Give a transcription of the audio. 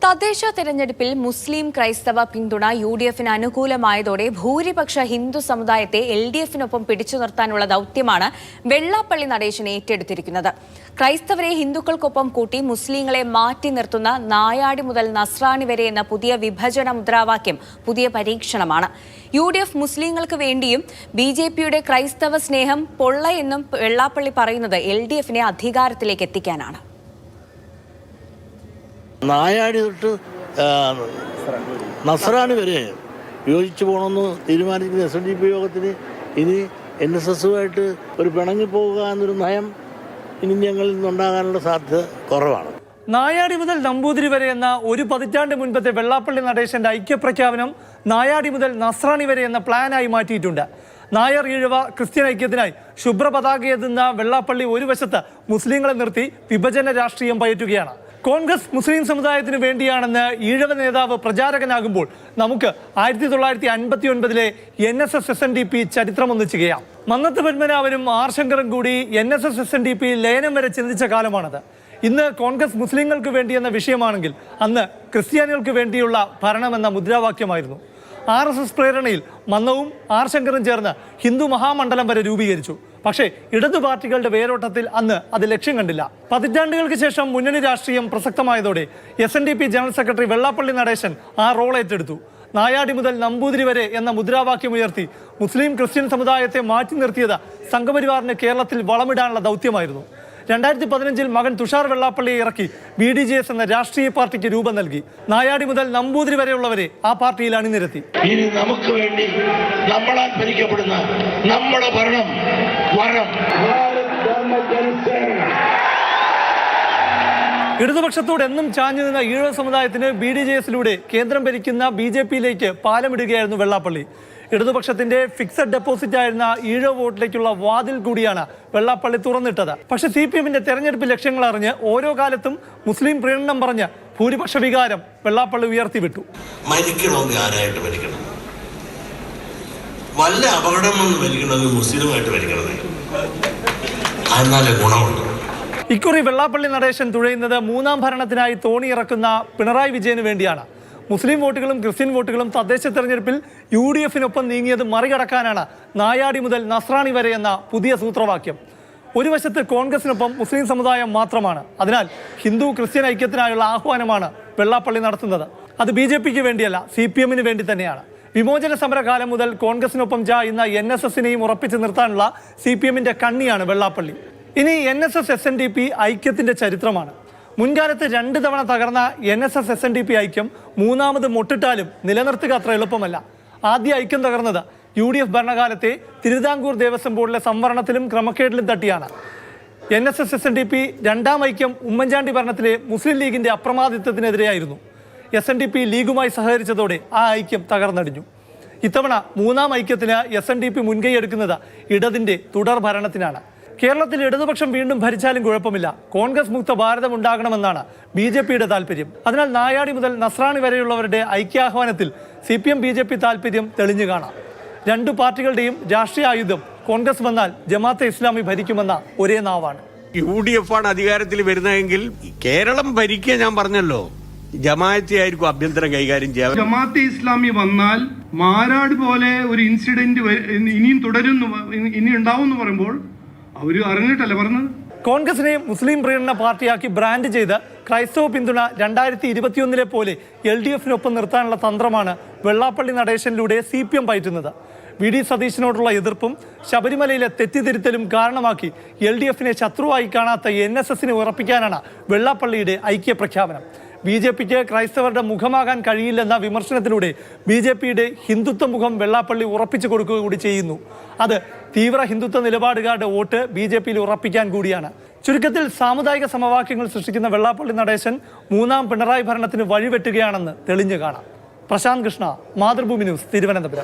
തദ്ദേശ തെരഞ്ഞെടുപ്പിൽ മുസ്ലിം ക്രൈസ്തവ പിന്തുണ യുഡിഎഫിന് അനുകൂലമായതോടെ ഭൂരിപക്ഷ ഹിന്ദു സമുദായത്തെ എൽഡിഎഫിനൊപ്പം പിടിച്ചു നിർത്താനുള്ള ദൌത്യമാണ് വെള്ളാപ്പള്ളി നടേശൻ ഏറ്റെടുത്തിരിക്കുന്നത്. ക്രൈസ്തവരെ ഹിന്ദുക്കൾക്കൊപ്പം കൂട്ടി മുസ്ലിങ്ങളെ മാറ്റി നിർത്തുന്ന നായാടി മുതൽ നസ്രാണി വരെ എന്ന പുതിയ വിഭജന മുദ്രാവാക്യം പുതിയ പരീക്ഷണമാണ്. യുഡിഎഫ് മുസ്ലിങ്ങൾക്ക് വേണ്ടിയും ബിജെപിയുടെ ക്രൈസ്തവ സ്നേഹം പൊള്ളയെന്നും വെള്ളാപ്പള്ളി പറയുന്നത് എൽഡിഎഫിനെ അധികാരത്തിലേക്ക് എത്തിക്കാനാണ്. നായാടി തൊട്ട് നസ്രാണി വരെ യോജിച്ചു പോകണമെന്ന് തീരുമാനിക്കുന്ന SNDP യോഗത്തിന് ഇനി NSSുമായിട്ട് ഒരു പിണങ്ങിപ്പോവുക എന്നൊരു നയം ഇനി ഞങ്ങളിൽ നിന്നുണ്ടാകാനുള്ള സാധ്യത കുറവാണ്. നായാടി മുതൽ നമ്പൂതിരി വരെ എന്ന ഒരു പതിറ്റാണ്ട് മുൻപത്തെ വെള്ളാപ്പള്ളി നടേശന്റെ ഐക്യപ്രഖ്യാപനം നായാടി മുതൽ നസ്രാണി വരെ എന്ന പ്ലാനായി മാറ്റിയിട്ടുണ്ട്. നായർ ഈഴവ ക്രിസ്ത്യൻ ഐക്യത്തിനായി ശുഭ്രപതാകയെത്തുന്ന വെള്ളാപ്പള്ളി ഒരു വശത്ത് മുസ്ലിങ്ങളെ നിർത്തി വിഭജന രാഷ്ട്രീയം പയറ്റുകയാണ്. കോൺഗ്രസ് മുസ്ലിം സമുദായത്തിന് വേണ്ടിയാണെന്ന് ഈഴവ നേതാവ് പ്രചാരകനാകുമ്പോൾ നമുക്ക് 1959 NSS SNDP ചരിത്രമൊന്ന് ചെയ്യാം. മന്നത്ത് പത്മനാഭനും ആർ ശങ്കറും കൂടി NSS SNDP ലയനം വരെ ചിന്തിച്ച കാലമാണത്. ഇന്ന് കോൺഗ്രസ് മുസ്ലിങ്ങൾക്ക് വേണ്ടിയെന്ന വിഷയമാണെങ്കിൽ അന്ന് ക്രിസ്ത്യാനികൾക്ക് വേണ്ടിയുള്ള ഭരണമെന്ന മുദ്രാവാക്യമായിരുന്നു. RSS പ്രേരണയിൽ മന്നവും ആർ ശങ്കറും ചേർന്ന് ഹിന്ദു മഹാമണ്ഡലം വരെ രൂപീകരിച്ചു. പക്ഷേ ഇടതു പാർട്ടികളുടെ വേരോട്ടത്തിൽ അന്ന് അത് ലക്ഷ്യം കണ്ടില്ല. പതിറ്റാണ്ടുകൾക്ക് ശേഷം മുന്നണി രാഷ്ട്രീയം പ്രസക്തമായതോടെ SNDP general secretary Vellappally Natesan ആ റോൾ ഏറ്റെടുത്തു. നായാടി മുതൽ നമ്പൂതിരി വരെ എന്ന മുദ്രാവാക്യം ഉയർത്തി മുസ്ലിം ക്രിസ്ത്യൻ സമുദായത്തെ മാറ്റി നിർത്തിയത് സംഘപരിവാറിന് കേരളത്തിൽ വളമിടാനുള്ള ദൗത്യമായിരുന്നു. 2015 മകൻ തുഷാർ വെള്ളാപ്പള്ളിയെ ഇറക്കി BDJS എന്ന രാഷ്ട്രീയ പാർട്ടിക്ക് രൂപം നൽകി. നായാടി മുതൽ നമ്പൂതിരി വരെയുള്ളവരെ ആ പാർട്ടിയിൽ അണിനിരത്തി. ഇനി നമുക്ക് വേണ്ടി നമ്മളാൽ ഭരിക്കപ്പെടുന്ന നമ്മുടെ ഭരണം വരണം. ഇടതുപക്ഷത്തോട് എന്നും ചാഞ്ഞു നിന്ന ഈഴവ സമുദായത്തിന് BDJSലൂടെ കേന്ദ്രം ഭരിക്കുന്ന BJPയിലേക്ക് പാലമിടുകയായിരുന്നു വെള്ളാപ്പള്ളി. ഇടതുപക്ഷത്തിന്റെ ഫിക്സഡ് ഡെപ്പോസിറ്റ് ആയിരുന്ന ഈഴവ വോട്ടിലേക്കുള്ള വാതിൽ കൂടിയാണ് വെള്ളാപ്പള്ളി തുറന്നിട്ടത്. പക്ഷെ CPMന്റെ തെരഞ്ഞെടുപ്പ് ലക്ഷ്യങ്ങൾ അറിഞ്ഞ് ഓരോ കാലത്തും മുസ്ലിം പ്രീണനം പറഞ്ഞ് ഭൂരിപക്ഷ വികാരം വെള്ളാപ്പള്ളി ഉയർത്തിവിട്ടു. മരിക്കണമെങ്കിൽ ആരായിട്ട് മരിക്കണം? വല്ല അപകടം വന്ന് മരിക്കണമെങ്കിൽ മുസ്ലിമായിട്ട് മരിക്കണമേ, എന്നാലേ ഗുണമുണ്ട്. ഇക്കുറി വെള്ളാപ്പള്ളി നടേശൻ തുഴയുന്നത് മൂന്നാം ഭരണത്തിനായി തോണി ഇറക്കുന്ന പിണറായി വിജയന് വേണ്ടിയാണ്. മുസ്ലിം വോട്ടുകളും ക്രിസ്ത്യൻ വോട്ടുകളും തദ്ദേശ തെരഞ്ഞെടുപ്പിൽ UDFിനൊപ്പം നീങ്ങിയത് മറികടക്കാനാണ് നായാടി മുതൽ നസ്രാണി വരെ എന്ന പുതിയ സൂത്രവാക്യം. ഒരു വശത്ത് കോൺഗ്രസിനൊപ്പം മുസ്ലിം സമുദായം മാത്രമാണ്. അതിനാൽ ഹിന്ദു ക്രിസ്ത്യൻ ഐക്യത്തിനായുള്ള ആഹ്വാനമാണ് വെള്ളാപ്പള്ളി നടത്തുന്നത്. അത് BJPക്ക് വേണ്ടിയല്ല, CPMന് വേണ്ടി തന്നെയാണ്. വിമോചന സമരകാലം മുതൽ കോൺഗ്രസിനൊപ്പം ഇന്ന NSSനെയും ഉറപ്പിച്ചു നിർത്താനുള്ള CPMന്റെ കണ്ണിയാണ് വെള്ളാപ്പള്ളി. ഇനി NSS SNDP ഐക്യത്തിന്റെ ചരിത്രമാണ്. മുൻകാലത്ത് 2 തവണ തകർന്ന NSS SNDP ഐക്യം മൂന്നാമത് മൊട്ടിട്ടാലും നിലനിർത്തുക അത്ര എളുപ്പമല്ല. ആദ്യ ഐക്യം തകർന്നത് UDF ഭരണകാലത്തെ തിരുവിതാംകൂർ ദേവസ്വം ബോർഡിലെ സംവരണത്തിലും ക്രമക്കേടിലും തട്ടിയാണ്. NSS SNDP രണ്ടാം ഐക്യം ഉമ്മൻചാണ്ടി ഭരണത്തിലെ മുസ്ലിം ലീഗിന്റെ അപ്രമാദിത്വത്തിനെതിരെയായിരുന്നു. SNDP ലീഗുമായി സഹകരിച്ചതോടെ ആ ഐക്യം തകർന്നടിഞ്ഞു. ഇത്തവണ മൂന്നാം ഐക്യത്തിന് SNDP മുൻകൈയെടുക്കുന്നത് ഇടതിന്റെ തുടർ ഭരണത്തിനാണ്. കേരളത്തിൽ ഇടതുപക്ഷം വീണ്ടും ഭരിച്ചാലും കുഴപ്പമില്ല, കോൺഗ്രസ് മുക്ത ഭാരതം ഉണ്ടാകണമെന്നാണ് BJPയുടെ താല്പര്യം. അതിനാൽ നായാടി മുതൽ നസ്രാണി വരെയുള്ളവരുടെ ഐക്യാഹ്വാനത്തിൽ CPM BJP താല്പര്യം തെളിഞ്ഞു കാണാം. രണ്ടു പാർട്ടികളുടെയും രാഷ്ട്രീയ ആയുധം കോൺഗ്രസ് വന്നാൽ ജമാഅത്തെ ഇസ്ലാമി ഭരിക്കുമെന്ന ഒരേ നാവാണ്. UDF ആണ് അധികാരത്തിൽ വരുന്നതെങ്കിൽ കേരളം ഭരിക്കുക, ഞാൻ പറഞ്ഞല്ലോ, ജമാഅത്തെ ആയിരിക്കും ആഭ്യന്തരം കൈകാര്യം ചെയ്യാം. ജമാഅത്തെ ഇസ്ലാമി വന്നാൽ മാരാട് പോലെ ഒരു ഇൻസിഡന്റ് ഇനിയും തുടരുന്നു, ഇനി ഉണ്ടാവും എന്ന് പറയുമ്പോൾ അവര് അറിഞ്ഞിട്ടല്ലേ പറഞ്ഞത്. കോൺഗ്രസിനെ മുസ്ലിം പ്രീണന പാർട്ടിയാക്കി ബ്രാൻഡ് ചെയ്ത് ക്രൈസ്തവ പിന്തുണ 2021 പോലെ LDFനൊപ്പം നിർത്താനുള്ള തന്ത്രമാണ് വെള്ളാപ്പള്ളി നടേശനിലൂടെ CPM പയറ്റുന്നത്. VD സതീശനോടുള്ള എതിർപ്പും ശബരിമലയിലെ തെറ്റിദ്ധരുത്തലും കാരണമാക്കി LDFനെ ശത്രുവായി കാണാത്ത NSSനെ ഉറപ്പിക്കാനാണ് വെള്ളാപ്പള്ളിയുടെ ഐക്യപ്രഖ്യാപനം. BJPക്ക് ക്രൈസ്തവരുടെ മുഖമാകാൻ കഴിയില്ലെന്ന വിമർശനത്തിലൂടെ BJPയുടെ ഹിന്ദുത്വ മുഖം വെള്ളാപ്പള്ളി ഉറപ്പിച്ചു കൊടുക്കുക കൂടി ചെയ്യുന്നു. അത് തീവ്ര ഹിന്ദുത്വ നിലപാടുകാരുടെ വോട്ട് BJPയിൽ ഉറപ്പിക്കാൻ കൂടിയാണ്. ചുരുക്കത്തിൽ സാമുദായിക സമവാക്യങ്ങൾ സൃഷ്ടിക്കുന്ന വെള്ളാപ്പള്ളി നടേശൻ മൂന്നാം പിണറായി ഭരണത്തിന് വഴിവെട്ടുകയാണെന്ന് തെളിഞ്ഞു കാണാം. പ്രശാന്ത് കൃഷ്ണ, മാതൃഭൂമി ന്യൂസ്, തിരുവനന്തപുരം.